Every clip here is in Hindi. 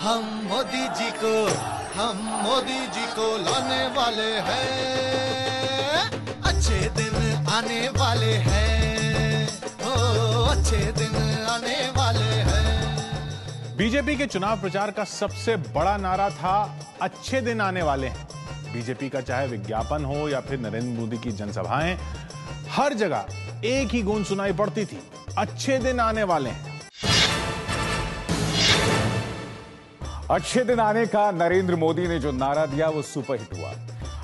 हम मोदी जी को लाने वाले हैं, अच्छे दिन आने वाले हैं, ओ अच्छे दिन आने वाले हैं। बीजेपी के चुनाव प्रचार का सबसे बड़ा नारा था अच्छे दिन आने वाले हैं। बीजेपी का चाहे विज्ञापन हो या फिर नरेंद्र मोदी की जनसभाएं, हर जगह एक ही गूंज सुनाई पड़ती थी, अच्छे दिन आने वाले हैं। अच्छे दिन आने का नरेंद्र मोदी ने जो नारा दिया वो सुपरहिट हुआ।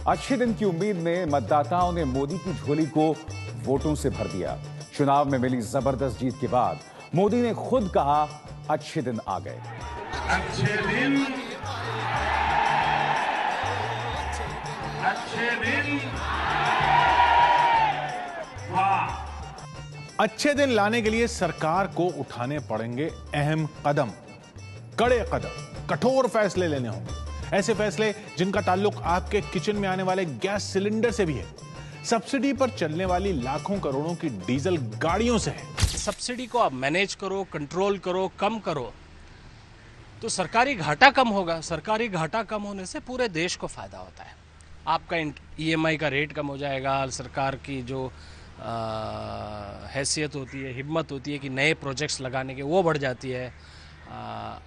अच्छे दिन की उम्मीद में मतदाताओं ने मोदी की झोली को वोटों से भर दिया। चुनाव में मिली जबरदस्त जीत के बाद मोदी ने खुद कहा अच्छे दिन आ गए। अच्छे दिन वाह। अच्छे दिन लाने के लिए सरकार को उठाने पड़ेंगे अहम कदम, कड़े कदम, कठोर फैसले लेने होंगे। ऐसे फैसले जिनका ताल्लुक आपके किचन में आने वाले गैस सिलेंडर से भी है, सब्सिडी पर चलने वाली लाखों करोड़ों की डीजल गाड़ियों से है। सब्सिडी को आप मैनेज करो, कंट्रोल करो, कम करो तो सरकारी घाटा कम होगा। सरकारी घाटा कम होने से पूरे देश को फायदा होता है। आपका EMI का रेट कम हो जाएगा। सरकार की जो हैसियत होती है, हिम्मत होती है कि नए प्रोजेक्ट्स लगाने के, वो बढ़ जाती है।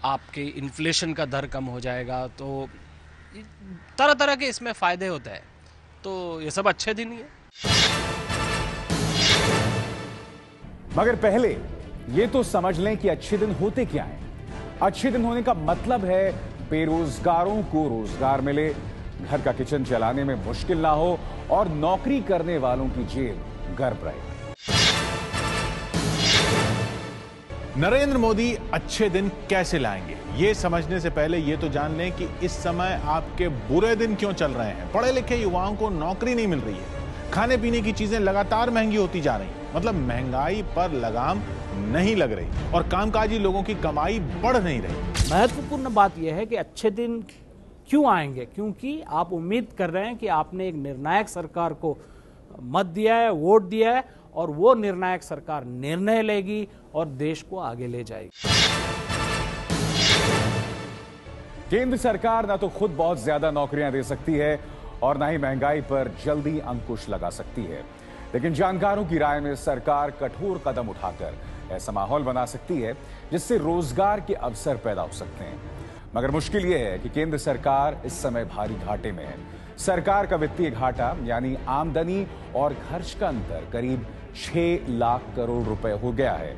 आपके इन्फ्लेशन का दर कम हो जाएगा। तो तरह तरह के इसमें फायदे होते हैं। तो ये सब अच्छे दिन ही है। मगर पहले ये तो समझ लें कि अच्छे दिन होते क्या हैं। अच्छे दिन होने का मतलब है बेरोजगारों को रोजगार मिले, घर का किचन चलाने में मुश्किल ना हो और नौकरी करने वालों की जेब गर्म रहे। नरेंद्र मोदी अच्छे दिन कैसे लाएंगे, ये समझने से पहले ये तो जान लें कि इस समय आपके बुरे दिन क्यों चल रहे हैं। पढ़े लिखे युवाओं को नौकरी नहीं मिल रही है, खाने पीने की चीजें लगातार महंगी होती जा रही, मतलब महंगाई पर लगाम नहीं लग रही और कामकाजी लोगों की कमाई बढ़ नहीं रही। महत्वपूर्ण बात यह है कि अच्छे दिन क्यों आएंगे, क्योंकि आप उम्मीद कर रहे हैं कि आपने एक निर्णायक सरकार को मत दिया है, वोट दिया है और वो निर्णायक सरकार निर्णय लेगी और देश को आगे ले जाएगी। केंद्र सरकार ना तो खुद बहुत ज्यादा नौकरियां दे सकती है और ना ही महंगाई पर जल्दी अंकुश लगा सकती है, लेकिन जानकारों की राय में सरकार कठोर कदम उठाकर ऐसा माहौल बना सकती है जिससे रोजगार के अवसर पैदा हो सकते हैं। मगर मुश्किल यह है कि केंद्र सरकार इस समय भारी घाटे में है। सरकार का वित्तीय घाटा यानी आमदनी और खर्च का अंतर करीब 6 लाख करोड़ रुपए हो गया है।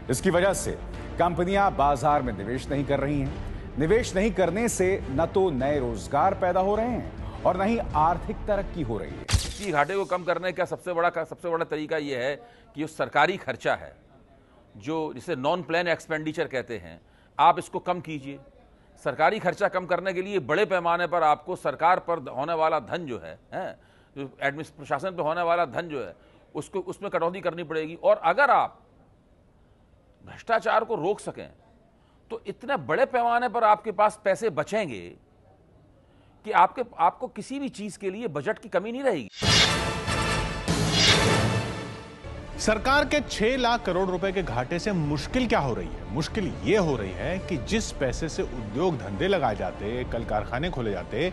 इसकी वजह से कंपनियां बाजार में निवेश नहीं कर रही हैं। निवेश नहीं करने से न तो नए रोजगार पैदा हो रहे हैं और न ही आर्थिक तरक्की हो रही है। इसी घाटे को कम करने का सबसे बड़ा तरीका यह है कि जो सरकारी खर्चा है, जो जिसे नॉन प्लान एक्सपेंडिचर कहते हैं, आप इसको कम कीजिए। सरकारी खर्चा कम करने के लिए बड़े पैमाने पर आपको सरकार पर होने वाला धन जो है, प्रशासन पर होने वाला धन जो है, उसमें कटौती करनी पड़ेगी। और अगर आप भ्रष्टाचार को रोक सकें तो इतने बड़े पैमाने पर आपके पास पैसे बचेंगे कि आपको किसी भी चीज के लिए बजट की कमी नहीं रहेगी। सरकार के 6 लाख करोड़ रुपए के घाटे से मुश्किल क्या हो रही है? मुश्किल ये हो रही है कि जिस पैसे से उद्योग धंधे लगाए जाते, कल कारखाने खोले जाते,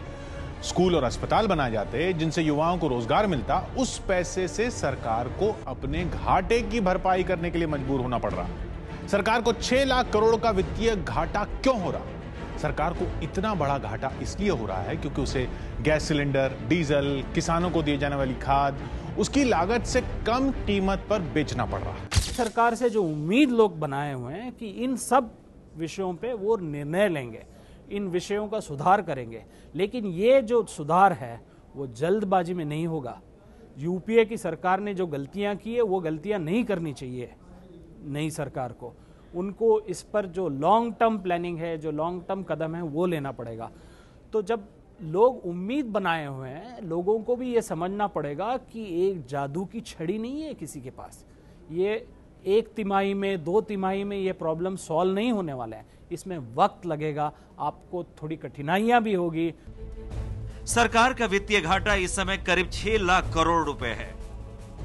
स्कूल और अस्पताल बनाए जाते, जिनसे युवाओं को रोजगार मिलता, उस पैसे से सरकार को अपने घाटे की भरपाई करने के लिए मजबूर होना पड़ रहा है। सरकार को 6 लाख करोड़ का वित्तीय घाटा क्यों हो रहा? सरकार को इतना बड़ा घाटा इसलिए हो रहा है क्योंकि उसे गैस सिलेंडर, डीजल, किसानों को दिए जाने वाली खाद उसकी लागत से कम कीमत पर बेचना पड़ रहा है। सरकार से जो उम्मीद लोग बनाए हुए हैं कि इन सब विषयों पे वो निर्णय लेंगे, इन विषयों का सुधार करेंगे, लेकिन ये जो सुधार है वो जल्दबाजी में नहीं होगा। यूपीए की सरकार ने जो गलतियां की है वो गलतियां नहीं करनी चाहिए नई सरकार को। उनको इस पर जो लॉन्ग टर्म प्लानिंग है, जो लॉन्ग टर्म कदम है, वो लेना पड़ेगा। तो जब लोग उम्मीद बनाए हुए हैं, लोगों को भी ये समझना पड़ेगा कि एक जादू की छड़ी नहीं है किसी के पास। ये 1 तिमाही में, 2 तिमाही में ये प्रॉब्लम सॉल्व नहीं होने वाला है। इसमें वक्त लगेगा, आपको थोड़ी कठिनाइयां भी होगी। सरकार का वित्तीय घाटा इस समय करीब 6 लाख करोड़ रुपए है।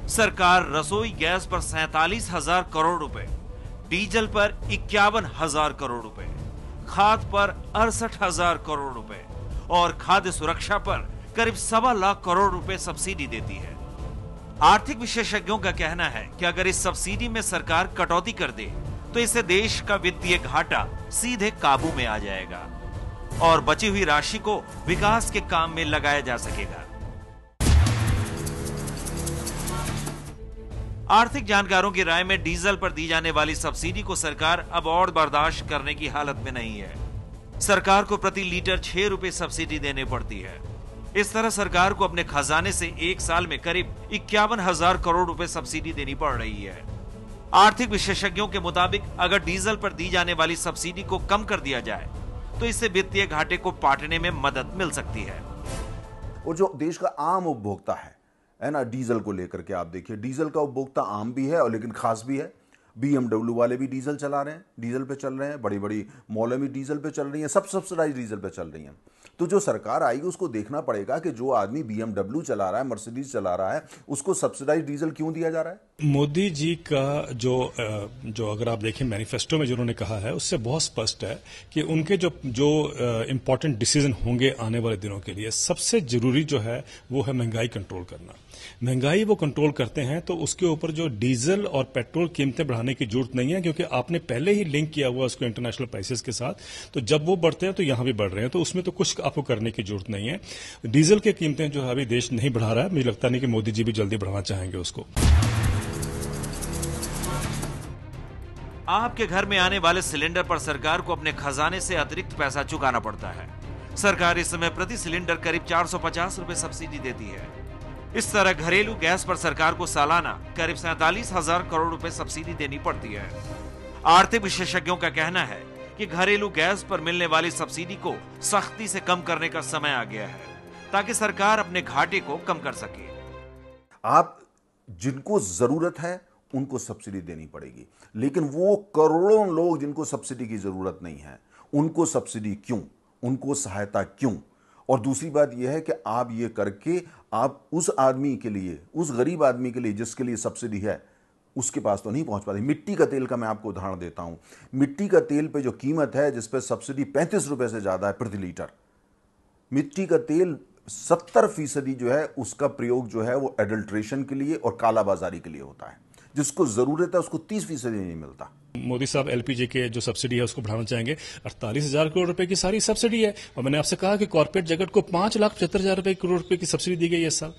सरकार रसोई गैस पर 47,000 करोड़ रुपए, डीजल पर 51,000 करोड़ रुपए, खाद पर 68,000 करोड़ रुपए और खाद्य सुरक्षा पर करीब 1.25 लाख करोड़ रुपए सब्सिडी देती है। आर्थिक विशेषज्ञों का कहना है कि अगर इस सब्सिडी में सरकार कटौती कर दे तो इससे देश का वित्तीय घाटा सीधे काबू में आ जाएगा और बची हुई राशि को विकास के काम में लगाया जा सकेगा। आर्थिक जानकारों की राय में डीजल पर दी जाने वाली सब्सिडी को सरकार अब और बर्दाश्त करने की हालत में नहीं है। सरकार को प्रति लीटर 6 रुपए सब्सिडी देनी पड़ती है। इस तरह सरकार को अपने खजाने से एक साल में करीब 51,000 करोड़ रुपए सब्सिडी देनी पड़ रही है। आर्थिक विशेषज्ञों के मुताबिक अगर डीजल पर दी जाने वाली सब्सिडी को कम कर दिया जाए तो इससे वित्तीय घाटे को पाटने में मदद मिल सकती है। और जो देश का आम उपभोक्ता है ना, डीजल को लेकर के आप देखिए, डीजल का उपभोक्ता आम भी है और लेकिन खास भी है। BMW वाले भी डीजल चला रहे हैं, डीजल पे चल रहे हैं, बड़ी बड़ी मॉलें भी डीजल पे चल रही हैं, सब सब्सिडाइज डीजल पे चल रही हैं। तो जो सरकार आएगी उसको देखना पड़ेगा कि जो आदमी BMW चला रहा है, मर्सिडीज चला रहा है, उसको सब्सिडाइज डीजल क्यों दिया जा रहा है। मोदी जी का जो अगर आप देखें मैनिफेस्टो में जो उन्होंने कहा है उससे बहुत स्पष्ट है कि उनके जो इम्पोर्टेंट डिसीजन होंगे आने वाले दिनों के लिए, सबसे जरूरी जो है वो है महंगाई कंट्रोल करना। महंगाई वो कंट्रोल करते हैं तो उसके ऊपर जो डीजल और पेट्रोल कीमतें बढ़ाने की जरूरत नहीं है, क्योंकि आपने पहले ही लिंक किया हुआ उसको इंटरनेशनल प्राइसेस के साथ। तो जब वो बढ़ते हैं तो यहां भी बढ़ रहे हैं, तो उसमें तो कुछ आपको करने की जरूरत नहीं है। डीजल की कीमतें जो है अभी देश नहीं बढ़ा रहा है, मुझे लगता नहीं कि मोदी जी भी जल्दी बढ़ाना चाहेंगे उसको। आपके घर में आने वाले सिलेंडर पर सरकार को अपने खजाने से अतिरिक्त पैसा चुकाना पड़ता है। सरकार इस समय प्रति सिलेंडर करीब 450 रुपए सब्सिडी देती है। इस तरह घरेलू गैस पर सरकार को सालाना करीब 47,000 करोड़ रुपए सब्सिडी देनी पड़ती है। आर्थिक विशेषज्ञों का कहना है कि घरेलू गैस पर मिलने वाली सब्सिडी को सख्ती से कम करने का समय आ गया है ताकि सरकार अपने घाटे को कम कर सके। आप जिनको जरूरत है उनको सब्सिडी देनी पड़ेगी, लेकिन वो करोड़ों लोग जिनको सब्सिडी की जरूरत नहीं है उनको सब्सिडी क्यों, उनको सहायता क्यों। और दूसरी बात यह है कि आप ये करके आप उस आदमी के लिए, उस गरीब आदमी के लिए जिसके लिए सब्सिडी है, उसके पास तो नहीं पहुंच पाती। मिट्टी का तेल का मैं आपको उदाहरण देता हूं। मिट्टी का तेल पे जो कीमत है जिस पे सब्सिडी 35 रुपए से ज्यादा है प्रति लीटर, मिट्टी का तेल 70% जो है उसका प्रयोग जो है वो एडल्ट्रेशन के लिए और कालाबाजारी के लिए होता है। जिसको जरूरत है उसको 30% नहीं मिलता। मोदी साहब एलपीजी के जो सब्सिडी है उसको बढ़ाना चाहेंगे। 48,000 करोड़ रुपए की सारी सब्सिडी है और मैंने आपसे कहा कि कॉर्पोरेट जगत को 5,75,000 करोड़ रुपए की सब्सिडी दी गई है इस साल।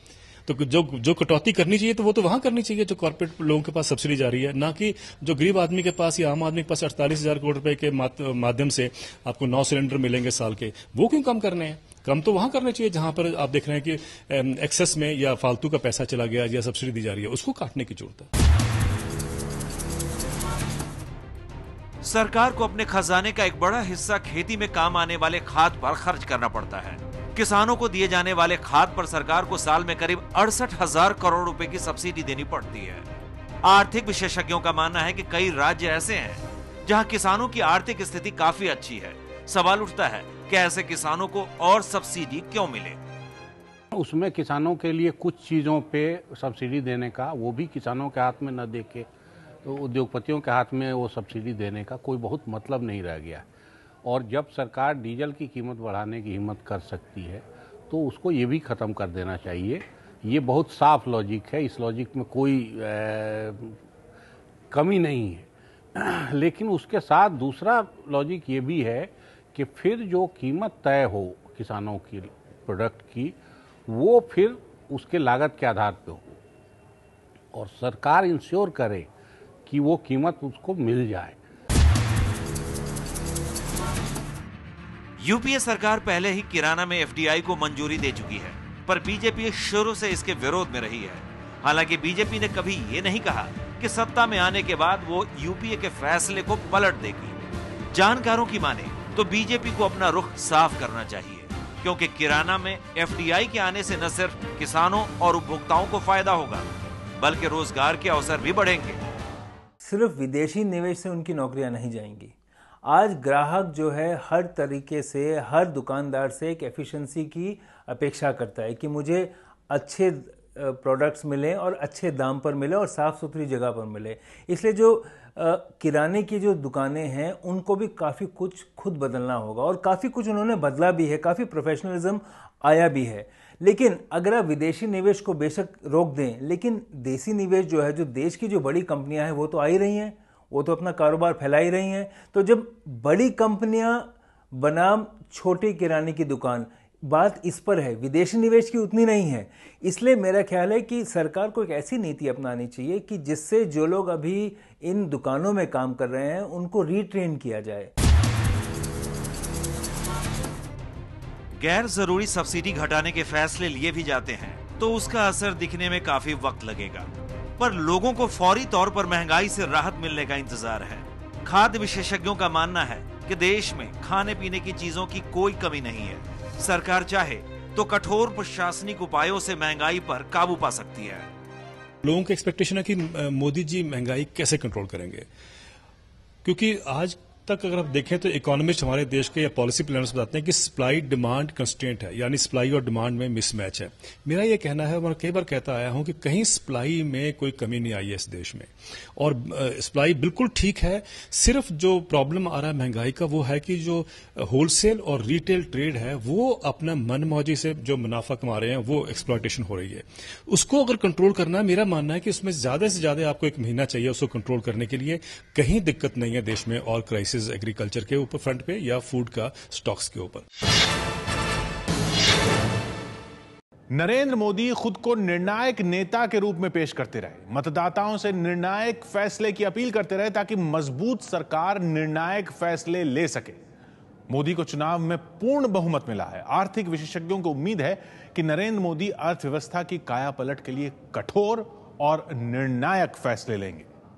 तो जो कटौती करनी चाहिए तो वो तो वहां करनी चाहिए जो कॉर्पोरेट लोगों के पास सब्सिडी जा रही है, ना कि जो गरीब आदमी के पास या आम आदमी के पास 48,000 करोड़ रुपए के माध्यम से आपको 9 सिलेंडर मिलेंगे साल के, वो क्यों कम करने हैं। कम तो वहां करने चाहिए जहां पर आप देख रहे हैं कि एक्सेस में या फालतू का पैसा चला गया या सब्सिडी दी जा रही है, उसको काटने की जरूरत है। सरकार को अपने खजाने का एक बड़ा हिस्सा खेती में काम आने वाले खाद पर खर्च करना पड़ता है। किसानों को दिए जाने वाले खाद पर सरकार को साल में करीब 68,000 करोड़ रुपए की सब्सिडी देनी पड़ती है। आर्थिक विशेषज्ञों का मानना है कि कई राज्य ऐसे हैं जहां किसानों की आर्थिक स्थिति काफी अच्छी है। सवाल उठता है कि ऐसे किसानों को और सब्सिडी क्यों मिले। उसमें किसानों के लिए कुछ चीजों पे सब्सिडी देने का, वो भी किसानों के हाथ में न देके तो उद्योगपतियों के हाथ में वो सब्सिडी देने का कोई बहुत मतलब नहीं रह गया। और जब सरकार डीजल की कीमत बढ़ाने की हिम्मत कर सकती है तो उसको ये भी ख़त्म कर देना चाहिए। ये बहुत साफ लॉजिक है, इस लॉजिक में कोई कमी नहीं है। लेकिन उसके साथ दूसरा लॉजिक ये भी है कि फिर जो कीमत तय हो किसानों की प्रोडक्ट की, वो फिर उसके लागत के आधार पे हो और सरकार इंश्योर करे कि वो कीमत उसको मिल जाए। यूपीए सरकार पहले ही किराना में एफडीआई को मंजूरी दे चुकी है, पर बीजेपी शुरू से इसके विरोध में रही है। हालांकि बीजेपी ने कभी ये नहीं कहा कि सत्ता में आने के बाद वो यूपीए के फैसले को पलट देगी। जानकारों की माने तो बीजेपी को अपना रुख साफ करना चाहिए, क्योंकि किराना में एफडीआई के आने से न सिर्फ किसानों और उपभोक्ताओं को फायदा होगा बल्कि रोजगार के अवसर भी बढ़ेंगे। सिर्फ विदेशी निवेश से उनकी नौकरियां नहीं जाएंगी। आज ग्राहक जो है हर तरीके से, हर दुकानदार से एक एफिशिएंसी की अपेक्षा करता है कि मुझे अच्छे प्रोडक्ट्स मिलें और अच्छे दाम पर मिले और साफ़ सुथरी जगह पर मिले। इसलिए जो किराने की जो दुकानें हैं उनको भी काफ़ी कुछ खुद बदलना होगा और काफ़ी कुछ उन्होंने बदला भी है, काफ़ी प्रोफेशनलिज्म आया भी है। लेकिन अगर आप विदेशी निवेश को बेशक रोक दें, लेकिन देसी निवेश जो है, जो देश की जो बड़ी कंपनियां हैं वो तो आ ही रही हैं, वो तो अपना कारोबार फैला ही रही हैं। तो जब बड़ी कंपनियां बनाम छोटे किराने की दुकान, बात इस पर है, विदेशी निवेश की उतनी नहीं है। इसलिए मेरा ख्याल है कि सरकार को एक ऐसी नीति अपनानी चाहिए कि जिससे जो लोग अभी इन दुकानों में काम कर रहे हैं उनको रीट्रेन किया जाए। गैर जरूरी सब्सिडी घटाने के फैसले लिए भी जाते हैं तो उसका असर दिखने में काफी वक्त लगेगा, पर लोगों को फौरी तौर पर महंगाई से राहत मिलने का इंतजार है। खाद्य विशेषज्ञों का मानना है कि देश में खाने पीने की चीजों की कोई कमी नहीं है। सरकार चाहे तो कठोर प्रशासनिक उपायों से महंगाई पर काबू पा सकती है। लोगों की एक्सपेक्टेशन है कि मोदी जी महंगाई कैसे कंट्रोल करेंगे, क्योंकि आज तक अगर आप देखें तो इकोनॉमिस्ट हमारे देश के या पॉलिसी प्लानर्स बताते हैं कि सप्लाई डिमांड कंस्ट्रेंट है, यानी सप्लाई और डिमांड में मिसमैच है। मेरा ये कहना है, मैं कई बार कहता आया हूं कि कहीं सप्लाई में कोई कमी नहीं आई है इस देश में, और सप्लाई बिल्कुल ठीक है। सिर्फ जो प्रॉब्लम आ रहा है महंगाई का वो है कि जो होलसेल और रिटेल ट्रेड है वो अपना मनमौजी से जो मुनाफा कमा रहे हैं वो एक्सप्लॉयटेशन हो रही है। उसको अगर कंट्रोल करना है, मेरा मानना है कि उसमें ज्यादा से ज्यादा आपको एक महीना चाहिए उसको कंट्रोल करने के लिए। कहीं दिक्कत नहीं है देश में और क्राइसिस एग्रीकल्चर के ऊपर फ्रंट पे या फूड का स्टॉक्स के ऊपर। नरेंद्र मोदी खुद को निर्णायक नेता के रूप में पेश करते रहे, मतदाताओं से निर्णायक फैसले की अपील करते रहे ताकि मजबूत सरकार निर्णायक फैसले ले सके। मोदी को चुनाव में पूर्ण बहुमत मिला है। आर्थिक विशेषज्ञों को उम्मीद है कि नरेंद्र मोदी अर्थव्यवस्था की कायापलट के लिए कठोर और निर्णायक फैसले लेंगे।